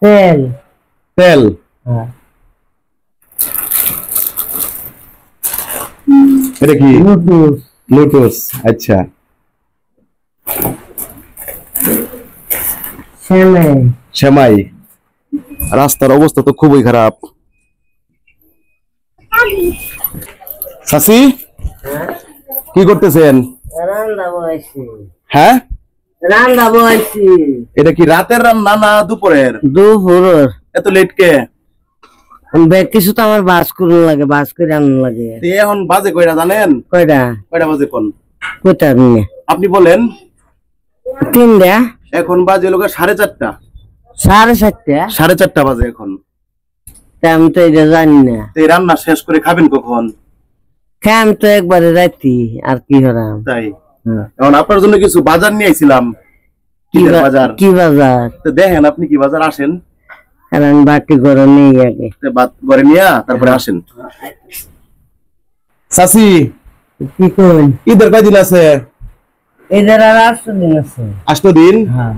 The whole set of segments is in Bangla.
তেল। তেল। হ্যাঁ। এটা কি? লুটুস। লুটুস। আচ্ছা। সেমাই। সেমাই। রাস্তার অবস্থা তো খুবই খারাপ। চাচি কি করতেছেন? রান্না বয়সী। হ্যাঁ, রান্না বয়সী। এটা কি রাতের রান্না না দুপুরের? দুপুরের। এত লেট কে? কিছু তো আমার বাস করুন লাগে, বাস করে রান্না লাগে। এখন বাজে কয়টা জানেন? কয়টা? কয়টা বাজে কোন? কয়টা নিয়ে? আপনি বলেন। 3টা। এখন বাজে লোক 4:30। 4:30? 4:30 বাজে এখন। আমি তো এটা জানি না। এই রান্না শেষ করে খাবেন কখন? আমি তো একবারে রাইতি আর কি হরাম। তাই এখন আপনার জন্য কিছু বাজার নিয়ে আইছিলাম। কি বাজার? কি বাজার? তো দেখেন আপনি কি বাজার আসেন। আমি বাকি ঘরে নেই আগে। ঘরে নিয়ে তারপরে আসেন। চাচি কি করেন? ঈদের কয়দিন আছে? ঈদের আর 8 দিন আছে। 8 দিন? হ্যাঁ।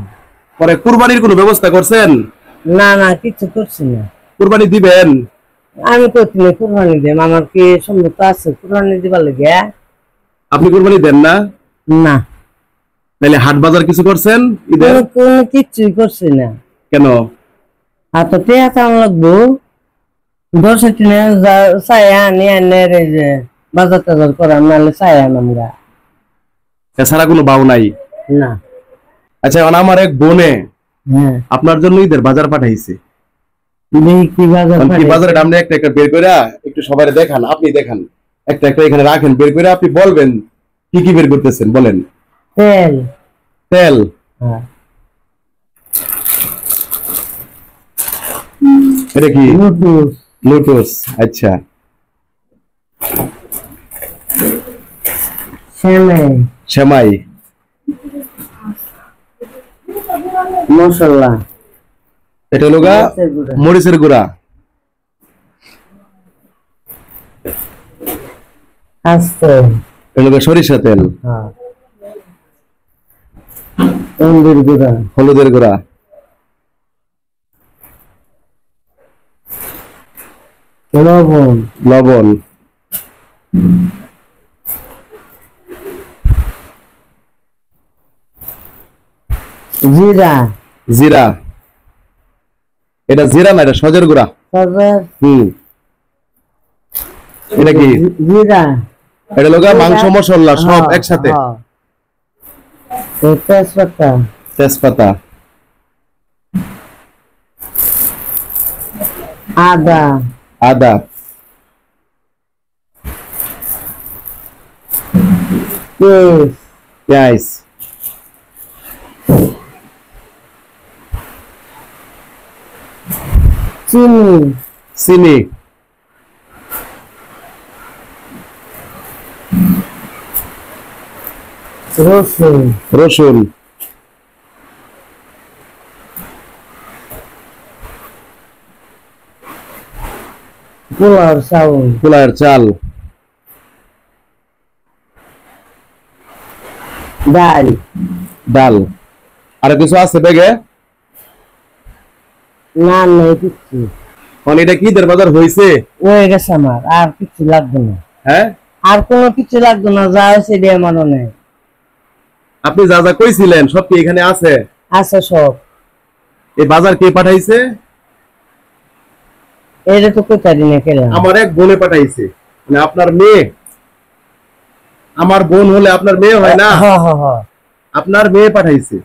পরে কুরবানির কোনো ব্যবস্থা করছেন? না না, কিছু করছি না। কুরবানি দিবেন? আমি করছি না কুরবানি দেব, আমার কি সম্মত আছে কুরবানি দিবার লাগে? আপনি কুরবানি দেন না? না। তাহলে হাট বাজার কিছু করছেন ঈদের? কোনো কিছুই করছি না। কেন? হাতে টেকা লাগবো। 10 দিনে চাই আনি আনে রে যে বাজার টাজার করার, নাহলে চাই আমরা। এছাড়া কোনো বাউ নাই? না। আচ্ছা, এখন আমার এক বোনে হ্যাঁ আপনার জন্য ঈদের বাজার পাঠাইছে। কি বাজার? কি বাজারের নাম একটা একটা বের করে একটু সবাই দেখান, আপনি দেখান। একটা একটা এখানে রাখেন, বের করে আপনি বলবেন কি কি বের করতেছেন, বলেন। তেল। তেল। হ্যাঁ। এটা কি? লুটুস। লুটুস। আচ্ছা। সেমাই। সেমাই। মশলা। এটা হলো মরিচের গুঁড়া। আস্তে। এটা হলো সরিষা তেল। হ্যাঁ। হলুদের গুঁড়া। হলুদের গুঁড়া। লবণ। লবণ। জিরা। জিরা। এটা জিরা না, এটা সজের গুঁড়া। এটা কি? জিরা। এটা লোক মাংস মশলা সব একসাথে। তেজপাতা। তেজপাতা। আদা। আদা। পেঁয়াজ। চিনি। চিনি। রসুন। রসুন। পোলার চাউল। পোলার চাল। ডাল। ডাল। আর কিছু আছে ব্যাগে? না না, কিছু। এটা কি ঈদের বাজার হয়েছে? হয়ে গেছে আমার, আর কিছু লাগবে না। হ্যাঁ, আর কোনো কিছু লাগবে না, যা হয়েছে দিয়ে আমার নেই। আপনি যা যা কইছিলেন সব কি এখানে আছে? আছে সব। এই বাজার কে পাঠাইছে? এটা তো কোথায় দিনে খেলাম। আমার এক বোনে পাঠাইছে। মানে আপনার মেয়ে? আমার বোন হলে আপনার মেয়ে হয় না? আপনার মেয়ে পাঠাইছে।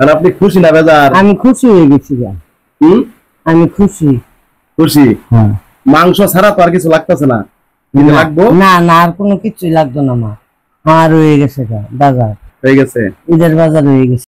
আর আপনি খুশি না বেজার? আমি খুশি হয়ে গেছি। আমি খুশি। খুশি? মাংস ছাড়া তো আর কিছু লাগতেছে না? লাগবো না না, আর কোনো কিছুই লাগতো না আমার। আমার হয়ে গেছে বাজার, হয়ে গেছে, ঈদের বাজার হয়ে গেছে।